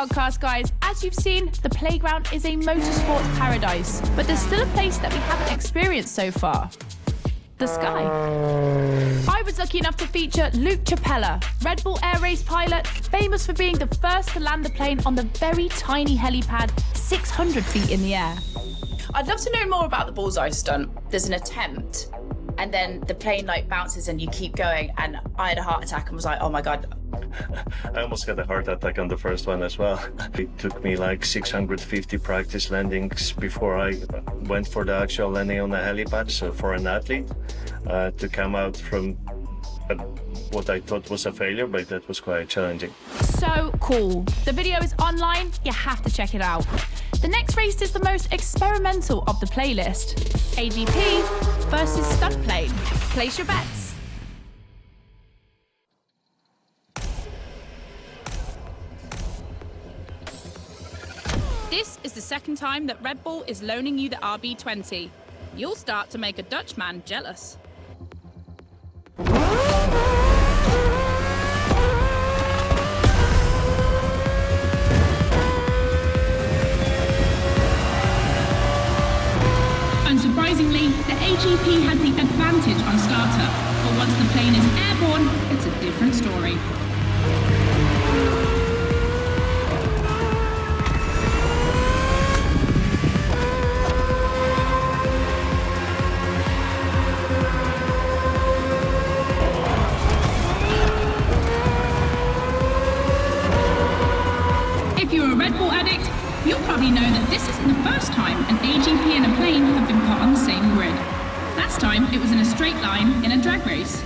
podcast, guys. As you've seen, the playground is a motorsport paradise, but there's still a place that we haven't experienced so far. The sky. I was lucky enough to feature Luke Chapella, Red Bull Air Race pilot, famous for being the first to land the plane on the very tiny helipad 600 feet in the air. I'd love to know more about the bullseye stunt. There's an attempt, and then the plane bounces and you keep going, and I had a heart attack and was like, oh my God. I almost had a heart attack on the first one as well. It took me 650 practice landings before I went for the actual landing on the helipad. So for an athlete to come out from what I thought was a failure, but that was quite challenging. So cool. The video is online. You have to check it out. The next race is the most experimental of the playlist. AGP versus stunt plane. Place your bets. This is the second time that Red Bull is loaning you the RB20. You'll start to make a Dutchman jealous. Unsurprisingly, the AGP has the advantage on startup, but once the plane is airborne, it's a different story. If you're a Red Bull addict, you'll probably know that this isn't the first time an AGP and a plane have been put on the same grid. Last time, it was in a straight line in a drag race.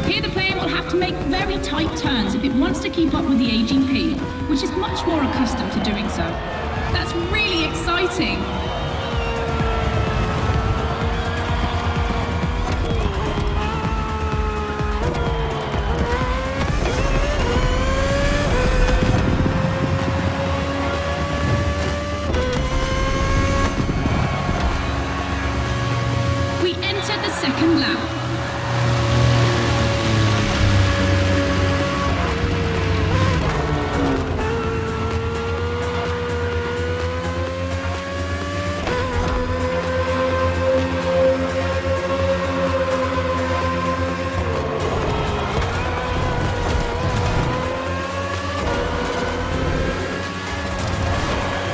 Here the plane will have to make very tight turns if it wants to keep up with the AGP, which is much more accustomed to doing so. That's really exciting. We enter the second lap.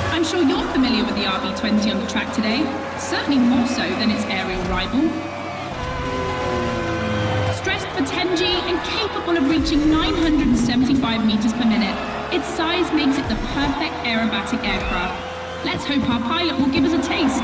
I'm sure you're familiar with the RB20 on the track today, certainly more so than its aerial rival. Stressed for 10G and capable of reaching 975 meters per minute, its size makes it the perfect aerobatic aircraft. Let's hope our pilot will give us a taste.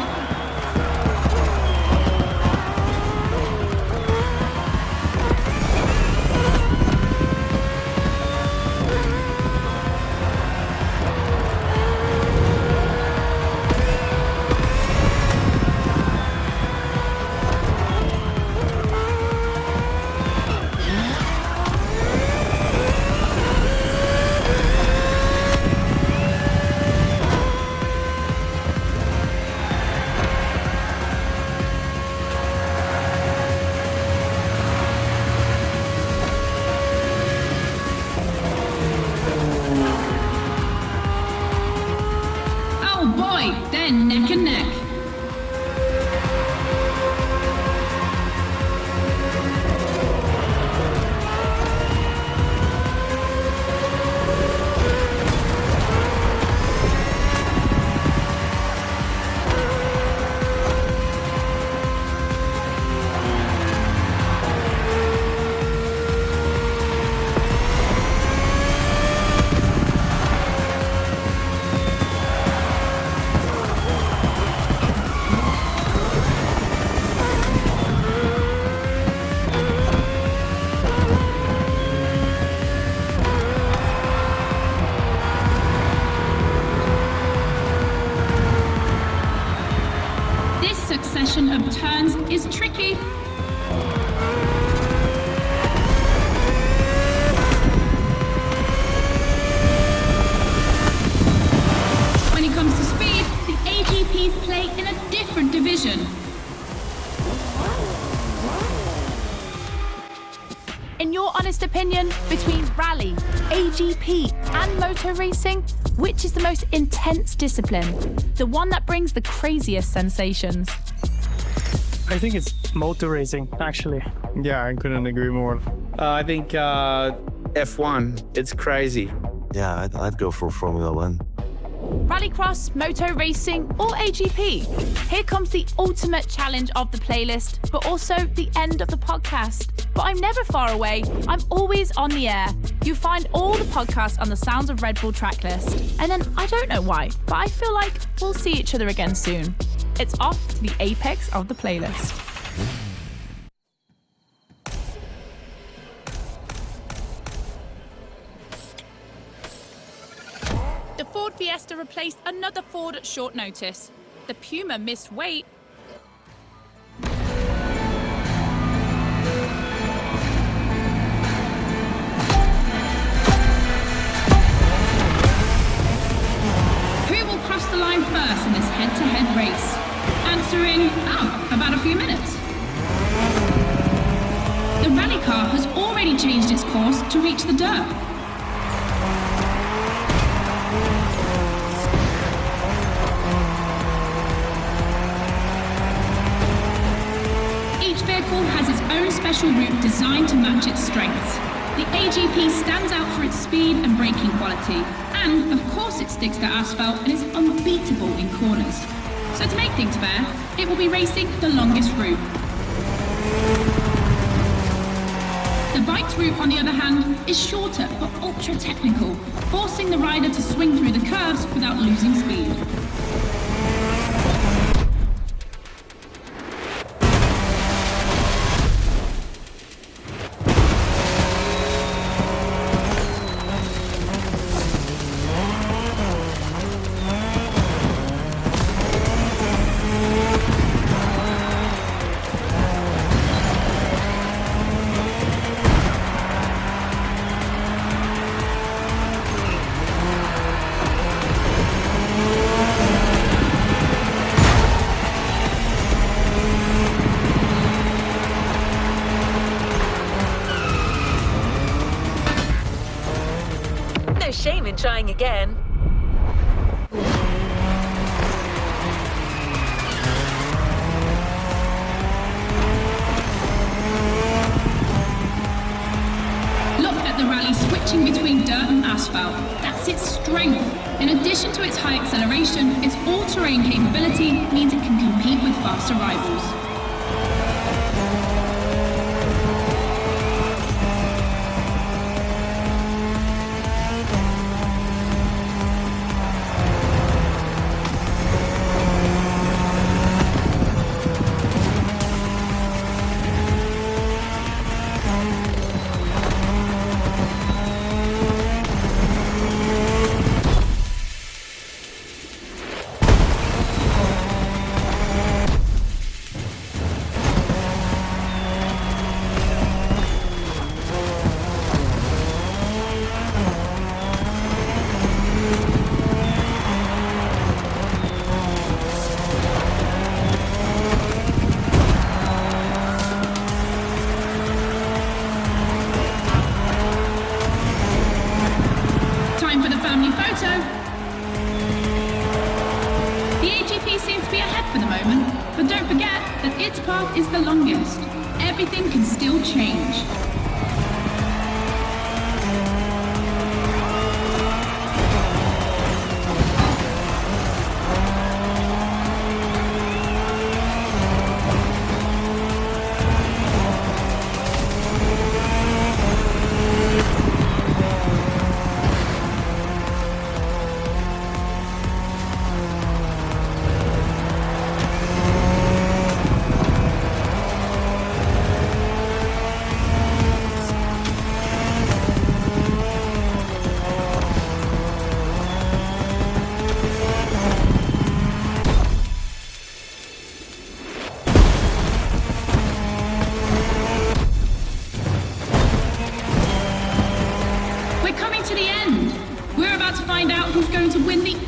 They're neck and neck. Succession of turns is tricky. teams play in a different division. In your honest opinion, between rally, AGP and motor racing, which is the most intense discipline? The one that brings the craziest sensations? I think it's motor racing, actually. Yeah, I couldn't agree more. I think F1, it's crazy. Yeah, I'd go for Formula One. Rallycross, moto racing, or AGP? Here comes the ultimate challenge of the playlist, but also the end of the podcast. But I'm never far away. I'm always on the air. You find all the podcasts on the Sounds of Red Bull tracklist. And then I don't know why, but I feel like we'll see each other again soon. It's off to the apex of the playlist. The Ford Fiesta replaced another Ford at short notice. The Puma missed weight. Who will cross the line first in this head-to-head race? Answering, about a few minutes. The rally car has already changed its course to reach the dirt. Each vehicle has its own special route designed to match its strengths. The AGP stands out for its speed and braking quality, and of course it sticks to asphalt and is unbeatable in corners. So to make things fair, it will be racing the longest route. The bike's route, on the other hand, is shorter but ultra technical, forcing the rider to swing through the curves without losing speed. Shame in trying again. Look at the rally switching between dirt and asphalt. That's its strength. In addition to its high acceleration, its all-terrain capability means it can compete with faster rivals. Is the longest. Everything can still change.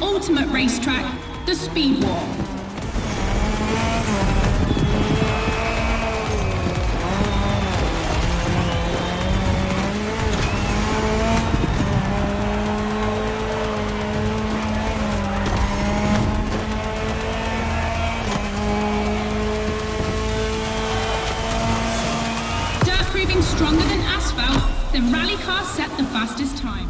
Ultimate racetrack, the Speed War. fastest time.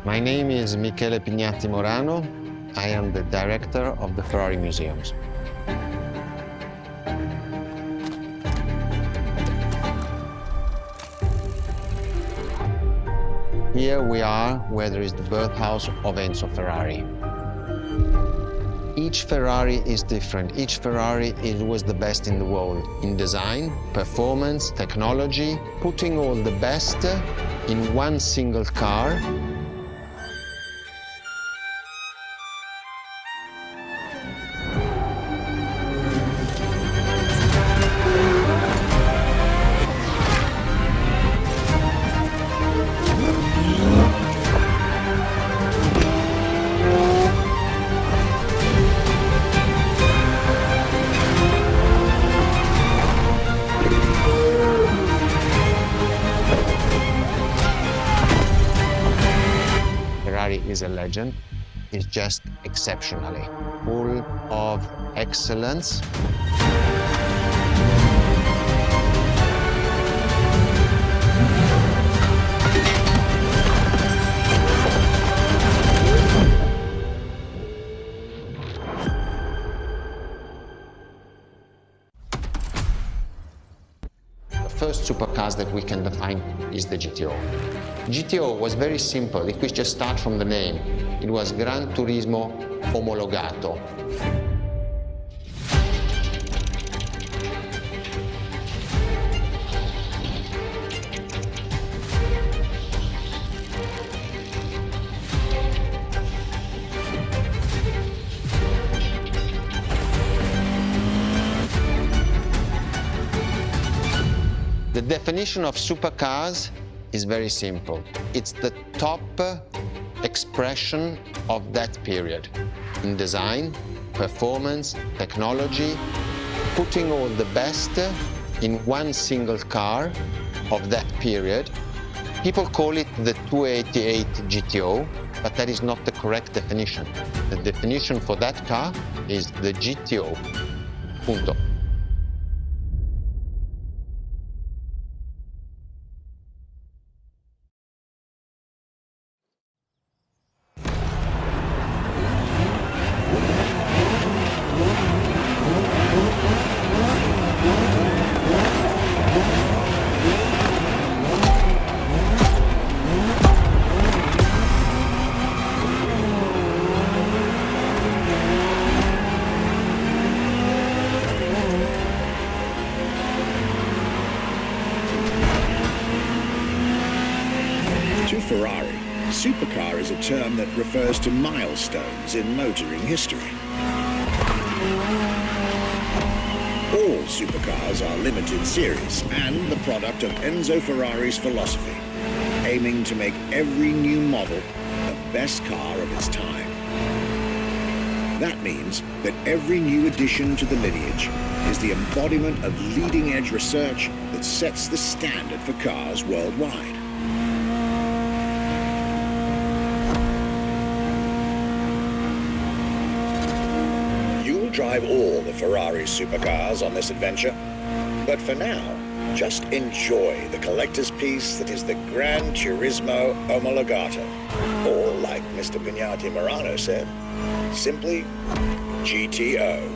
My name is Michele Pignatti Morano. I am the director of the Ferrari Museums. Here we are where there is the birthhouse of Enzo Ferrari. Each Ferrari is different. Each Ferrari was the best in the world in design, performance, technology, putting all the best in one single car. Ferrari is a legend. It's just exceptionally full of excellence. The first supercars that we can define is the GTO. GTO was very simple. If we just start from the name, it was Gran Turismo Omologato. The definition of supercars is very simple. It's the top expression of that period in design, performance, technology, putting all the best in one single car of that period. People call it the 288 GTO, but that is not the correct definition. The definition for that car is the GTO. Punto. To Ferrari, supercar is a term that refers to milestones in motoring history. All supercars are limited series and the product of Enzo Ferrari's philosophy, aiming to make every new model the best car of its time. That means that every new addition to the lineage is the embodiment of leading-edge research that sets the standard for cars worldwide. Drive all the Ferrari supercars on this adventure. But for now, just enjoy the collector's piece that is the Gran Turismo Omologato. Or, like Mr. Pignatti Morano said, simply GTO.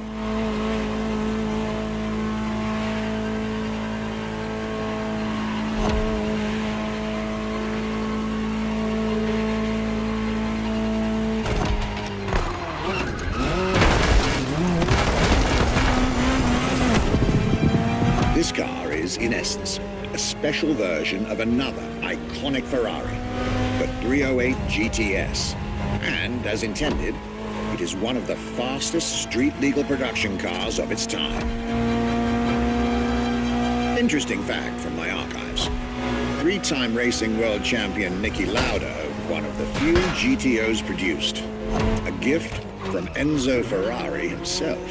special version of another iconic Ferrari, the 308 GTS. And, as intended, it is one of the fastest street-legal production cars of its time. Interesting fact from my archives. Three-time racing world champion Niki Lauda owned one of the few GTOs produced. A gift from Enzo Ferrari himself.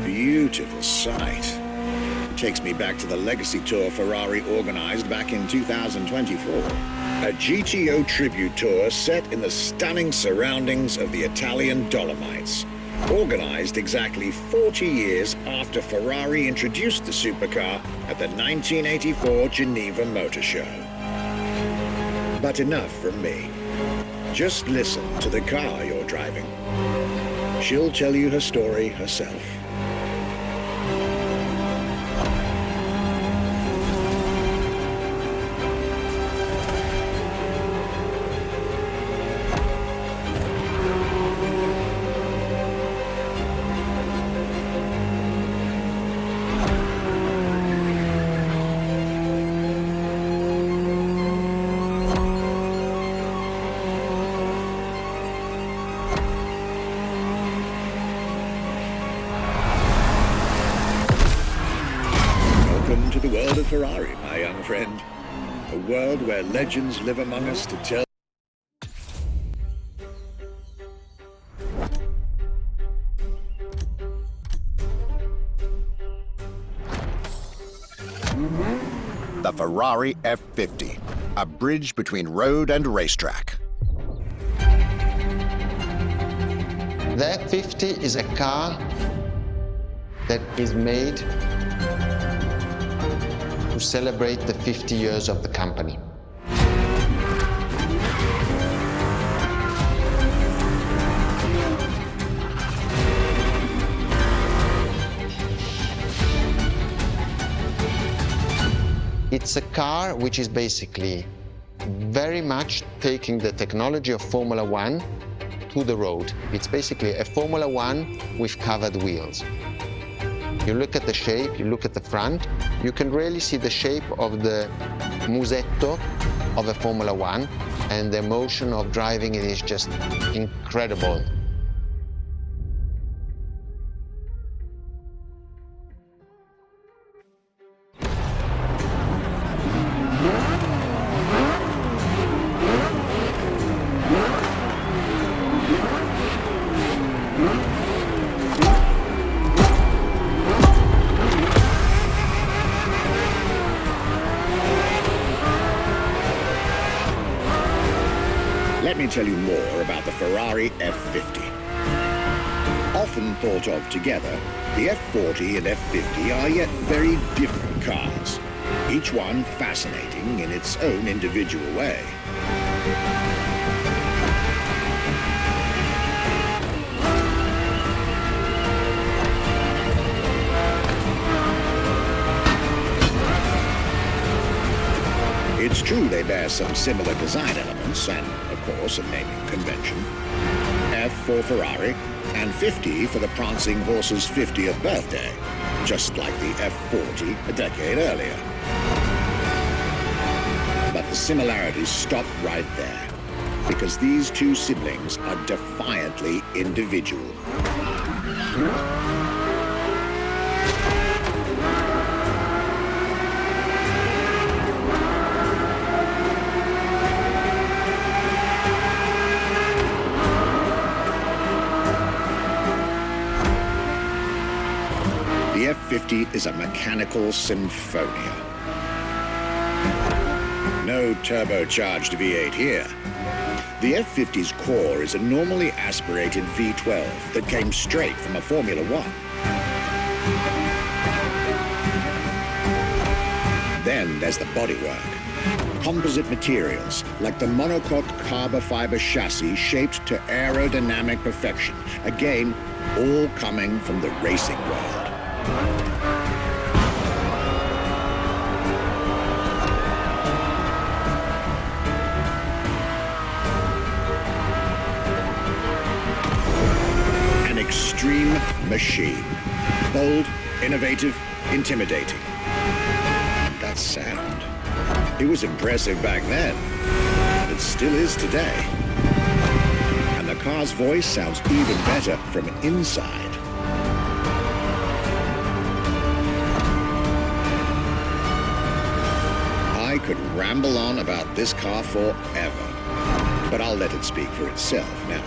Beautiful sight. It takes me back to the Legacy Tour Ferrari organized back in 2024. A GTO tribute tour set in the stunning surroundings of the Italian Dolomites. Organized exactly 40 years after Ferrari introduced the supercar at the 1984 Geneva Motor Show. But enough from me. Just listen to the car you're driving. She'll tell you her story herself. Welcome to the world of Ferrari, my young friend. A world where legends live among us to tell. The Ferrari F50, a bridge between road and racetrack. The F50 is a car that is made to celebrate the 50 years of the company. It's a car which is basically very much taking the technology of Formula One to the road. It's basically a Formula One with covered wheels. You look at the shape, you look at the front, you can really see the shape of the musetto of a Formula One, and the emotion of driving it is just incredible. Let me tell you more about the Ferrari F50. Often thought of together, the F40 and F50 are yet very different cars, each one fascinating in its own individual way. It's true they bear some similar design elements and, of course, a naming convention. F for Ferrari and 50 for the prancing horse's 50th birthday, just like the F40 a decade earlier. But the similarities stop right there, because these two siblings are defiantly individual. F50 is a mechanical symphonia. No turbocharged V8 here. The F50's core is a normally aspirated V12 that came straight from a Formula One. Then there's the bodywork. Composite materials, like the monocoque carbon fiber chassis shaped to aerodynamic perfection. Again, all coming from the racing world. An extreme machine. Bold, innovative, intimidating. And that sound. It was impressive back then. It still is today. And the car's voice sounds even better from inside. I could ramble on about this car forever, but I'll let it speak for itself now.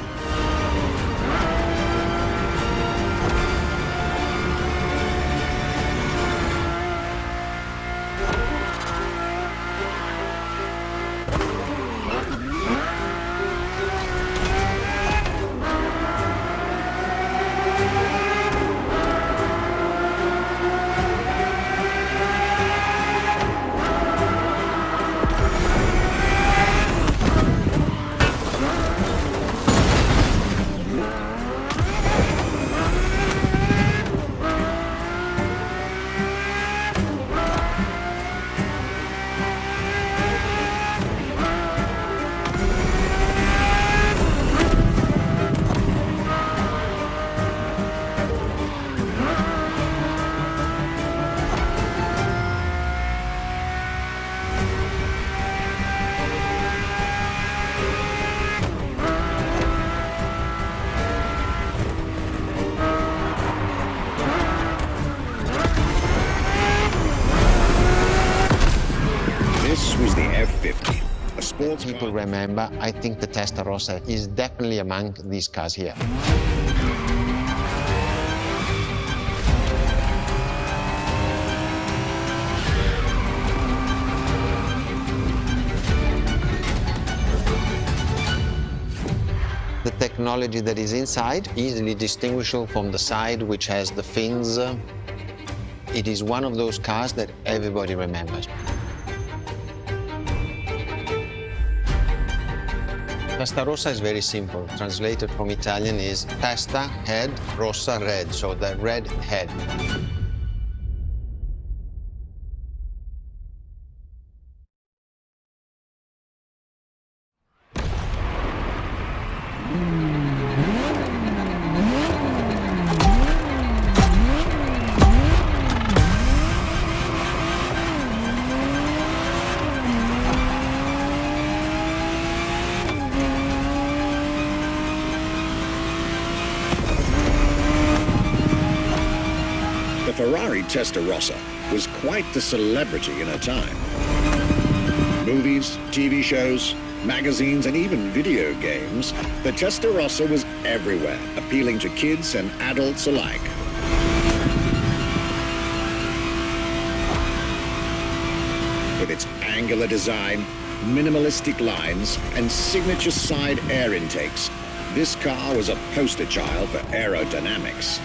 Was the F50, a sports People car. remember, I think the Testarossa is definitely among these cars here. The technology that is inside, easily distinguishable from the side which has the fins. It is one of those cars that everybody remembers. Testarossa is very simple. Translated from Italian is testa, head, rossa, red, so the red head. The Ferrari Testarossa was quite the celebrity in her time. Movies, TV shows, magazines, and even video games, the Testarossa was everywhere, appealing to kids and adults alike. With its angular design, minimalistic lines, and signature side air intakes, this car was a poster child for aerodynamics.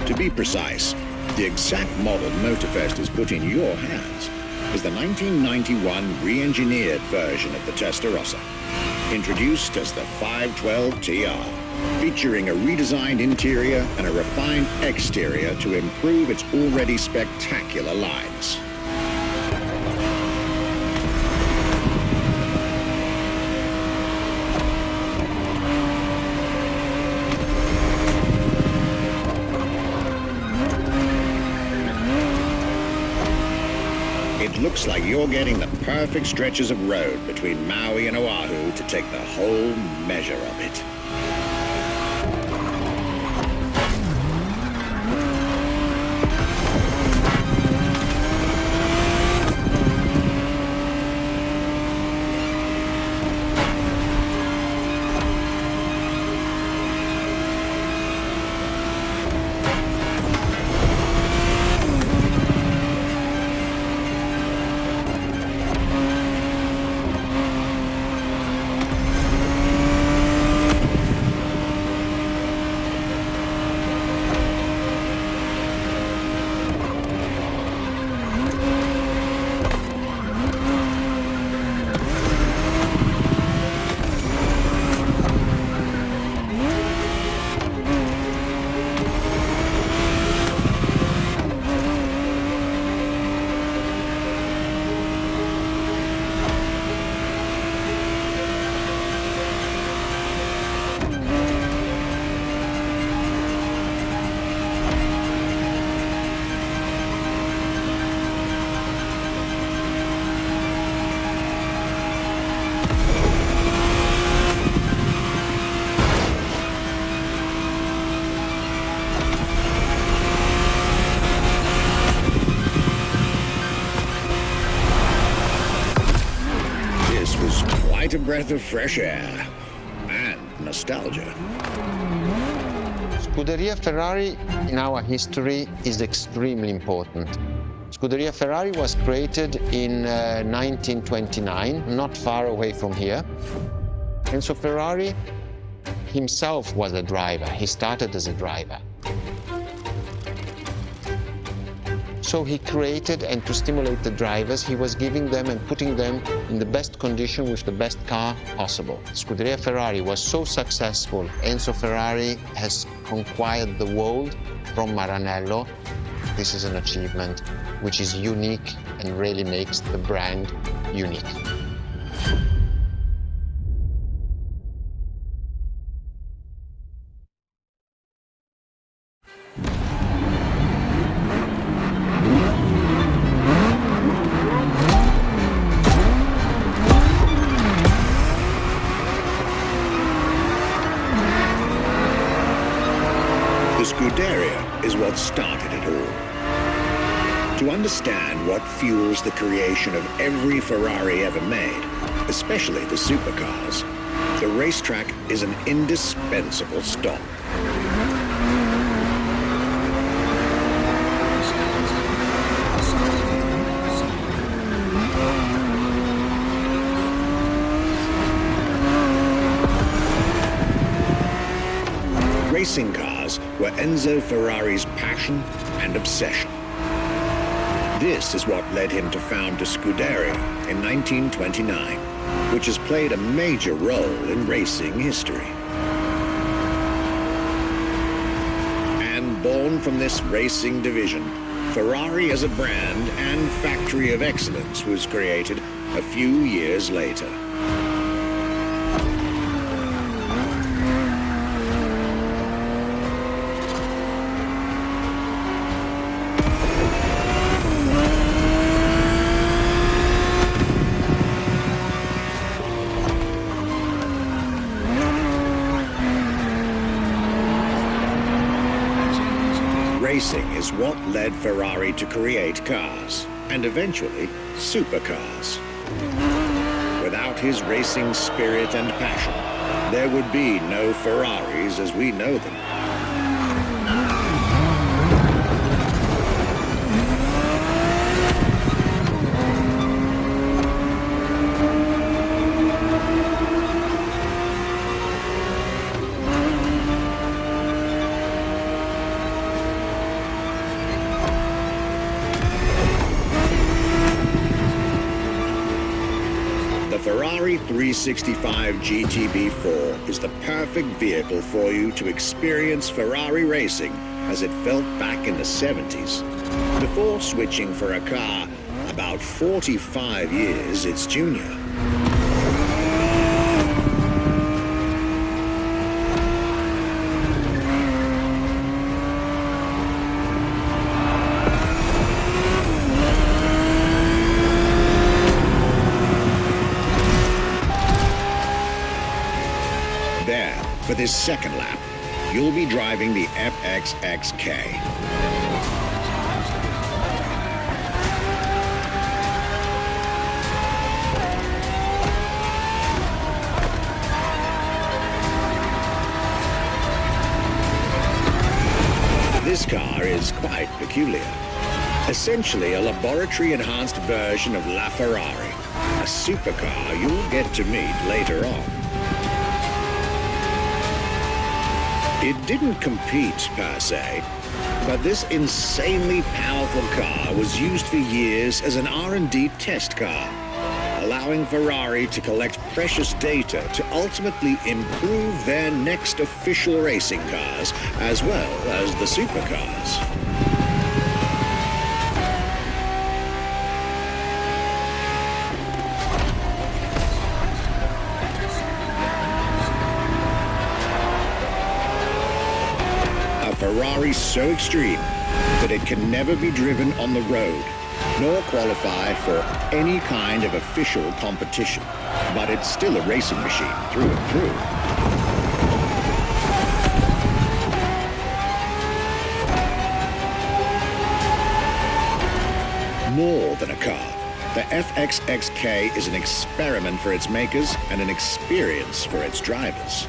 To be precise, the exact model MotorFest has put in your hands is the 1991 re-engineered version of the Testarossa, introduced as the 512 TR, featuring a redesigned interior and a refined exterior to improve its already spectacular lines. It looks looks like you're getting the perfect stretches of road between Maui and Oahu to take the whole measure of it. Quite a breath of fresh air and nostalgia. Scuderia Ferrari in our history is extremely important. Scuderia Ferrari was created in 1929, not far away from here. Enzo Ferrari himself was a driver. He started as a driver. So he created, and to stimulate the drivers, he was giving them and putting them in the best condition with the best car possible. Scuderia Ferrari was so successful. Enzo Ferrari has conquered the world from Maranello. This is an achievement which is unique and really makes the brand unique. Scuderia is what started it all. To understand what fuels the creation of every Ferrari ever made, especially the supercars, the racetrack is an indispensable stop. Racing cars were Enzo Ferrari's passion and obsession. This is what led him to found a Scuderia in 1929, which has played a major role in racing history. And born from this racing division, Ferrari as a brand and factory of excellence was created a few years later. Racing is what led Ferrari to create cars, and eventually supercars. Without his racing spirit and passion, there would be no Ferraris as we know them. The Ferrari 365 GTB4 is the perfect vehicle for you to experience Ferrari racing as it felt back in the 70s, before switching for a car about 45 years its junior. For this second lap, you'll be driving the FXXK. This car is quite peculiar. Essentially a laboratory-enhanced version of La Ferrari, a supercar you'll get to meet later on. It didn't compete, per se, but this insanely powerful car was used for years as an R&D test car, allowing Ferrari to collect precious data to ultimately improve their next official racing cars, as well as the supercars. A Ferrari so extreme that it can never be driven on the road, nor qualify for any kind of official competition. But it's still a racing machine through and through. More than a car, the FXXK is an experiment for its makers and an experience for its drivers.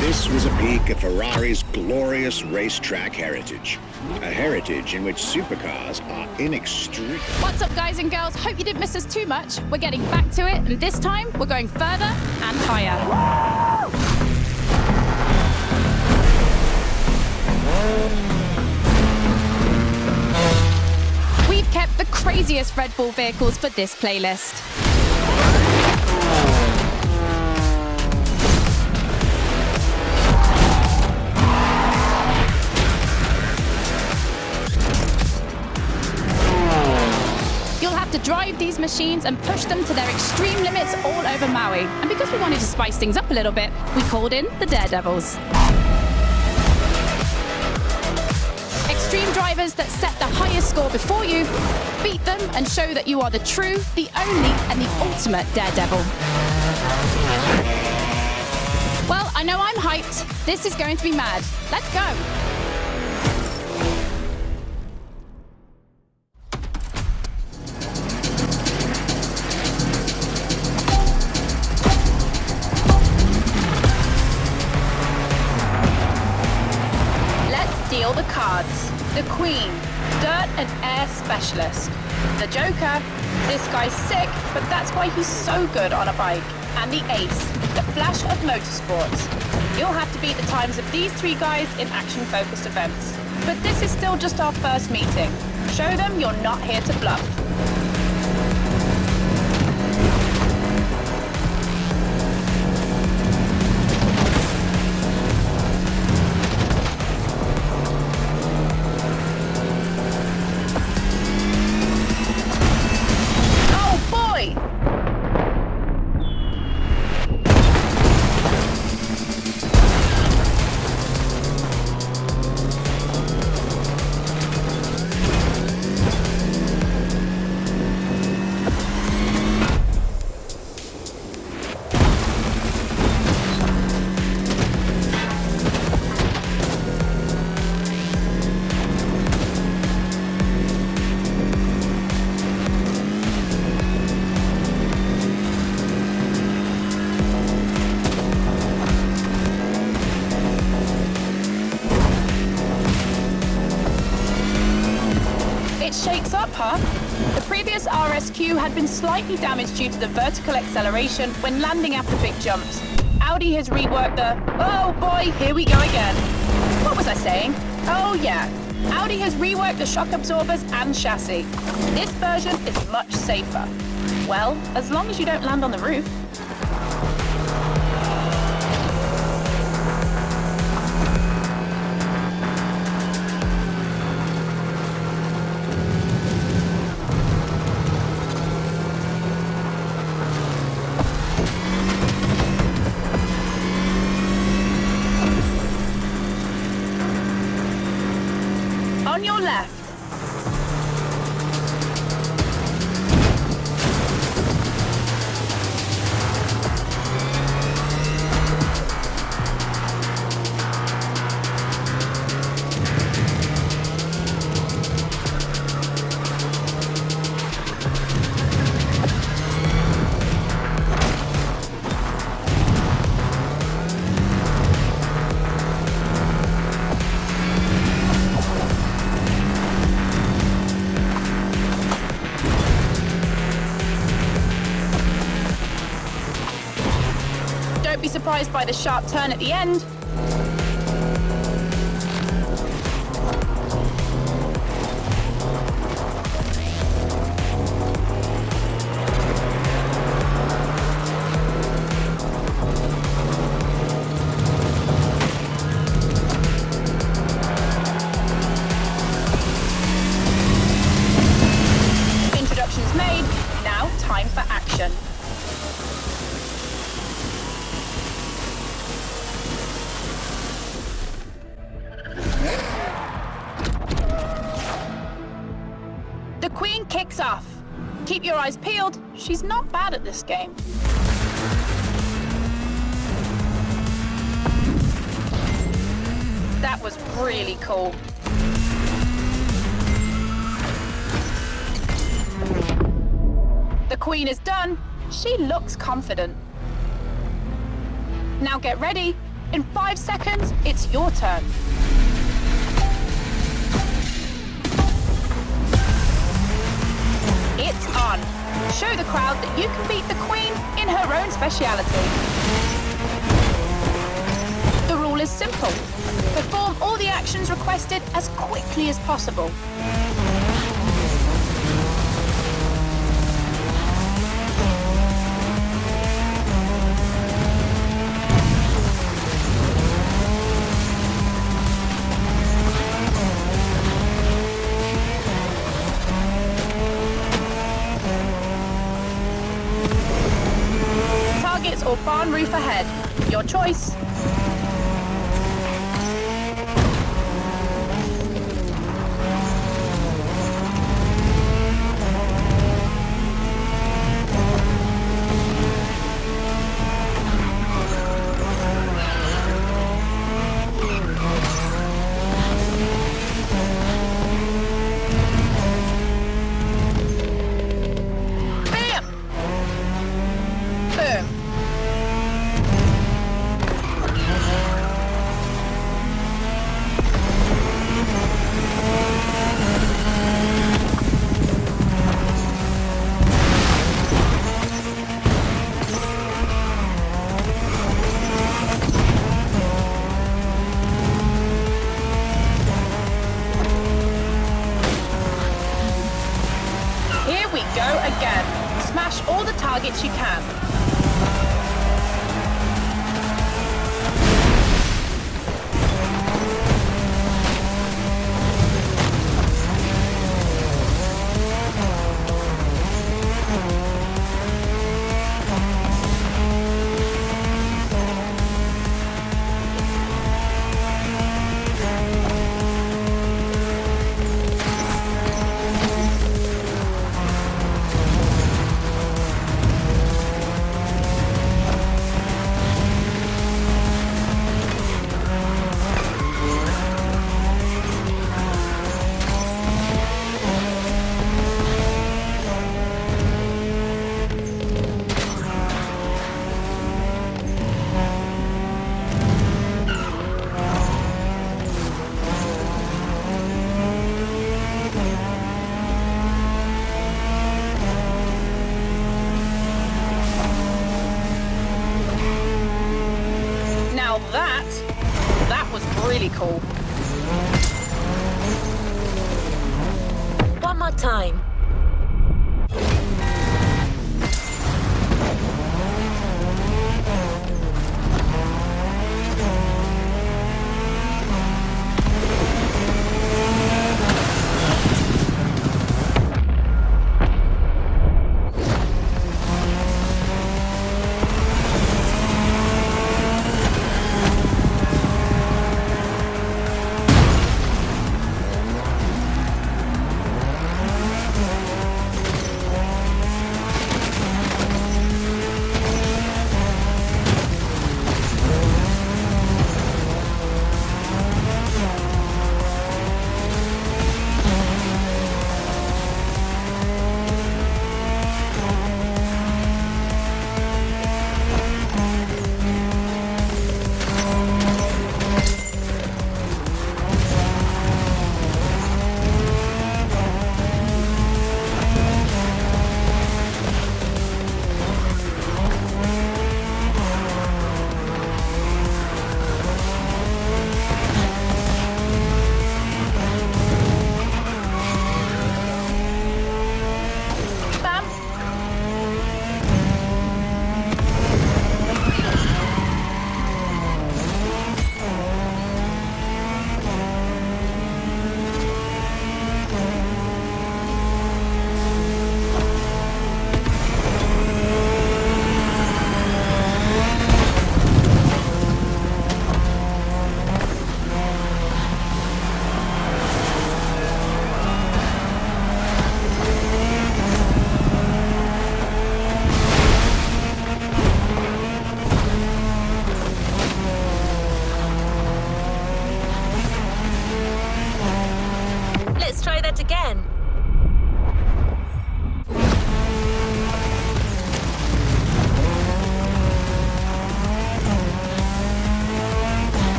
This was a peek at Ferrari's glorious racetrack heritage. A heritage in which supercars are inextricable. What's up, guys and girls? Hope you didn't miss us too much. We're getting back to it, and this time we're going further and higher. We've kept the craziest Red Bull vehicles for this playlist. To drive these machines and push them to their extreme limits all over Maui. And because we wanted to spice things up a little bit, we called in the Daredevils. Extreme drivers that set the highest score before you, beat them and show that you are the true, the only, and the ultimate Daredevil. Well, I know I'm hyped. This is going to be mad. Let's go. Deal the cards. The Queen, Dirt and Air Specialist. The Joker, this guy's sick, but that's why he's so good on a bike. And the Ace, the Flash of Motorsports. You'll have to beat the times of these three guys in action-focused events. But this is still just our first meeting. Show them you're not here to bluff. Shakes up, huh? The previous RSQ had been slightly damaged due to the vertical acceleration when landing after big jumps. Audi has reworked the... Oh boy, here we go again. What was I saying? Oh yeah, Audi has reworked the shock absorbers and chassis. This version is much safer. Well, as long as you don't land on the roof. Don't be surprised by the sharp turn at the end. Introductions made. Now time for action. The Queen kicks off. Keep your eyes peeled. She's not bad at this game. That was really cool. The Queen is done. She looks confident. Now get ready. In 5 seconds, it's your turn. It's on. Show the crowd that you can beat the Queen in her own speciality. The rule is simple. Perform all the actions requested as quickly as possible. Targets or barn roof ahead. Your choice. Bam! Boom. Here we go again. Smash all the targets you can. Now that was really cool. One more time.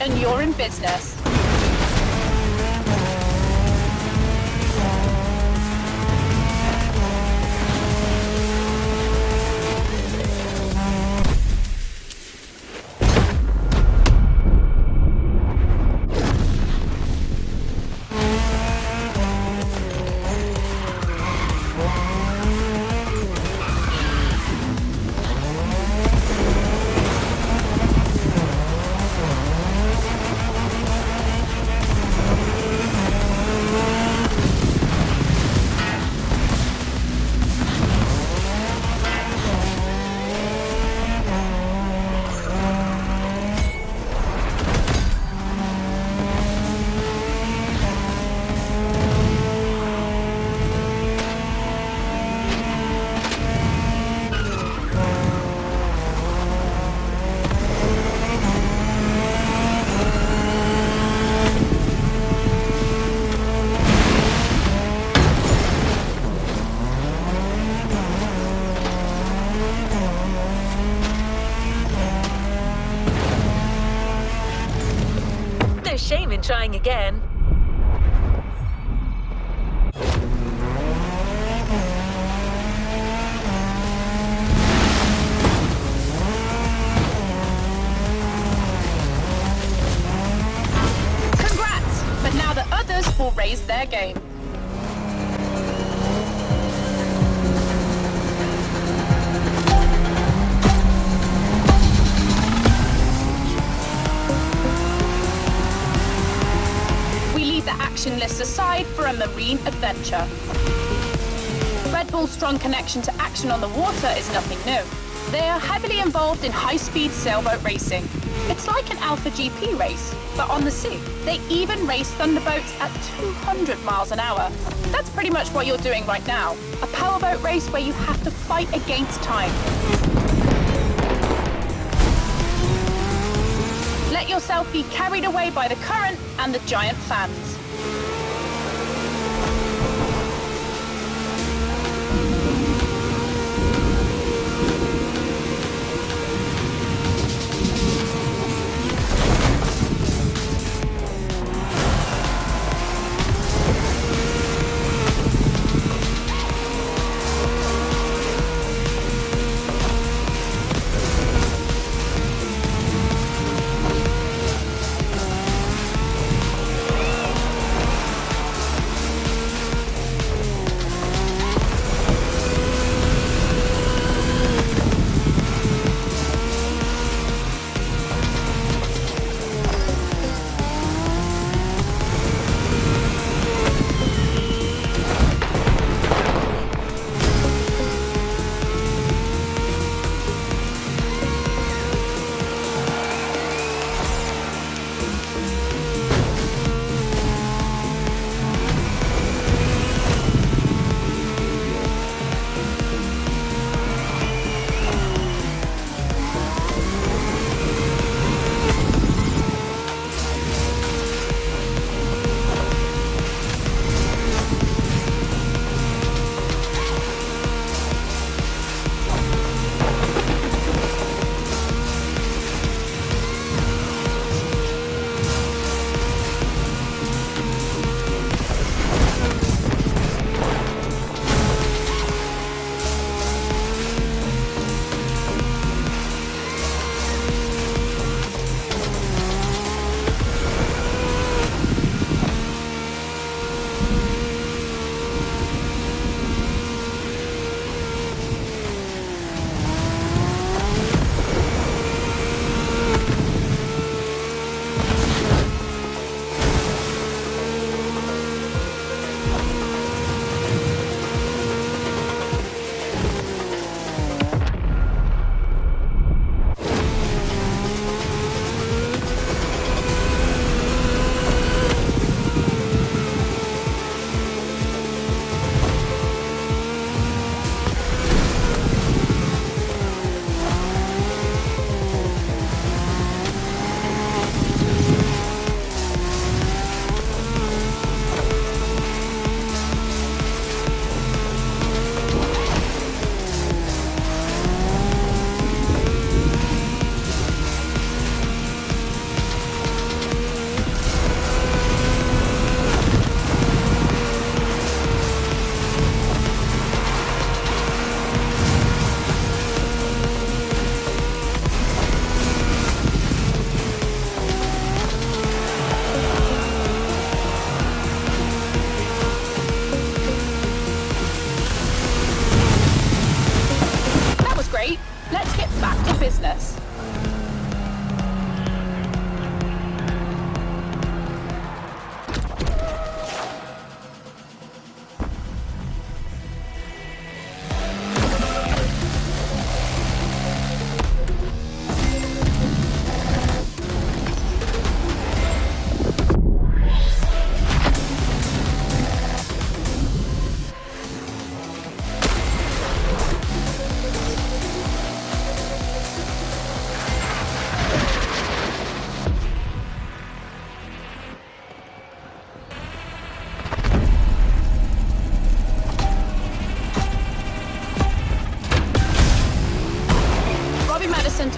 and you're in business. No shame in trying again. Congrats! But now the others will raise their game. We leave the action list aside for a marine adventure. Red Bull's strong connection to action on the water is nothing new. They are heavily involved in high-speed sailboat racing. It's like an Alpha GP race, but on the sea. They even race thunderboats at 200 miles an hour. That's pretty much what you're doing right now. A powerboat race where you have to fight against time. Let yourself be carried away by the current and the giant fans.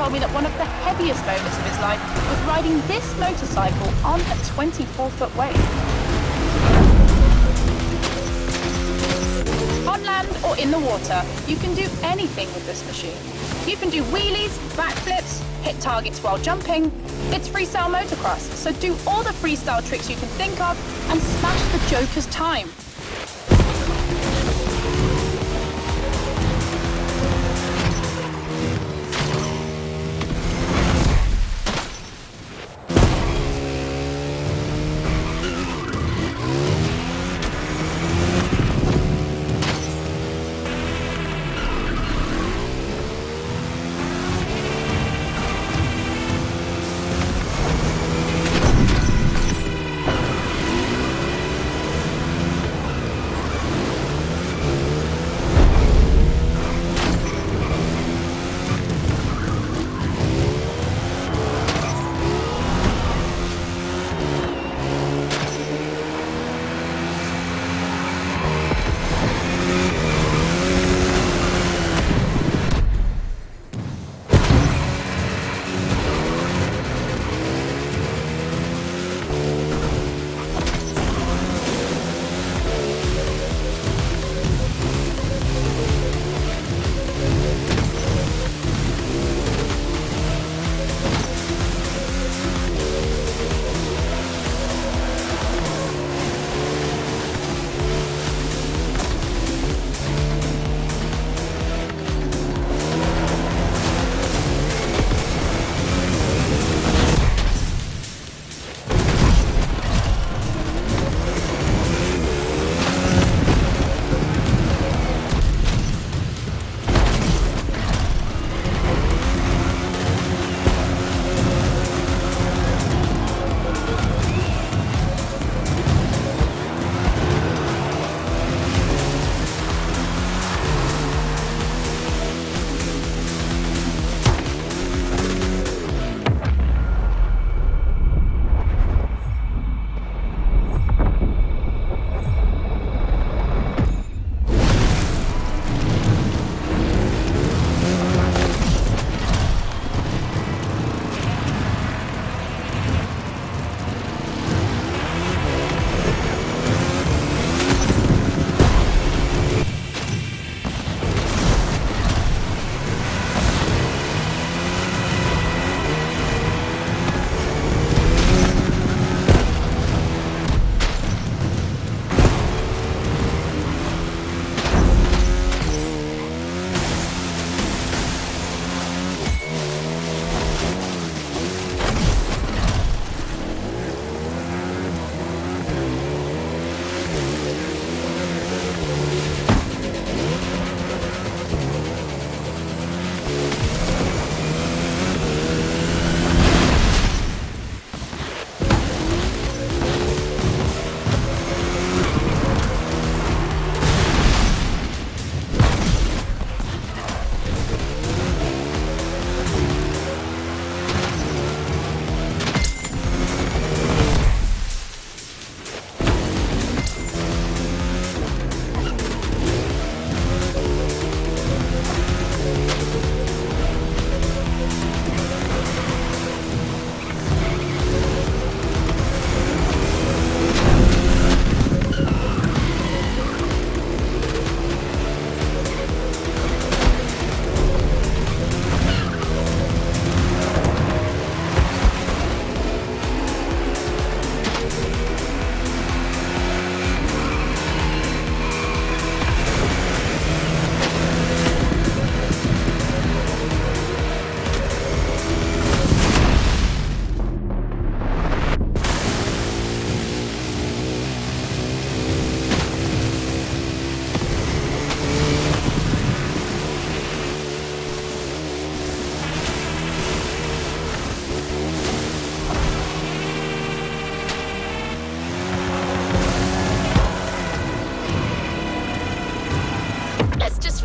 told me that one of the heaviest moments of his life was riding this motorcycle on a 24-foot wave. On land or in the water, you can do anything with this machine. You can do wheelies, backflips, hit targets while jumping. It's freestyle motocross, so do all the freestyle tricks you can think of and smash the Joker's time.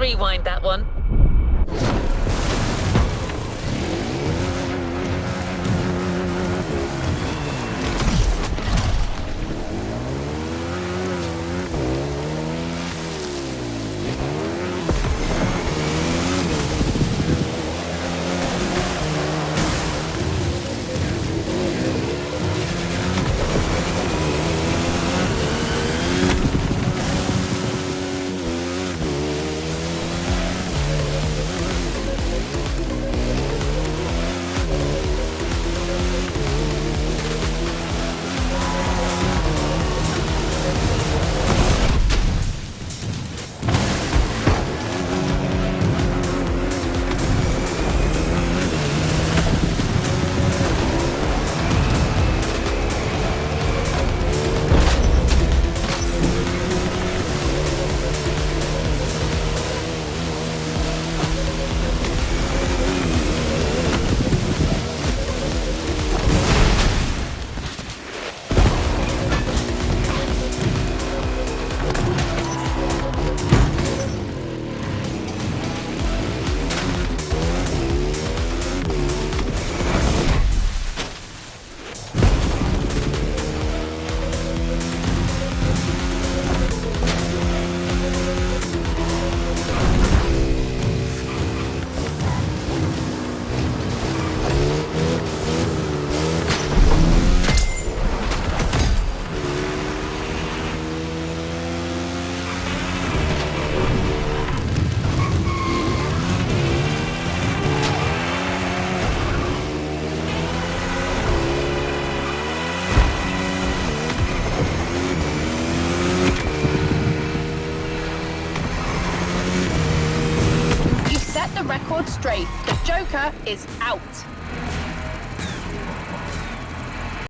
rewind that one. straight. The Joker is out.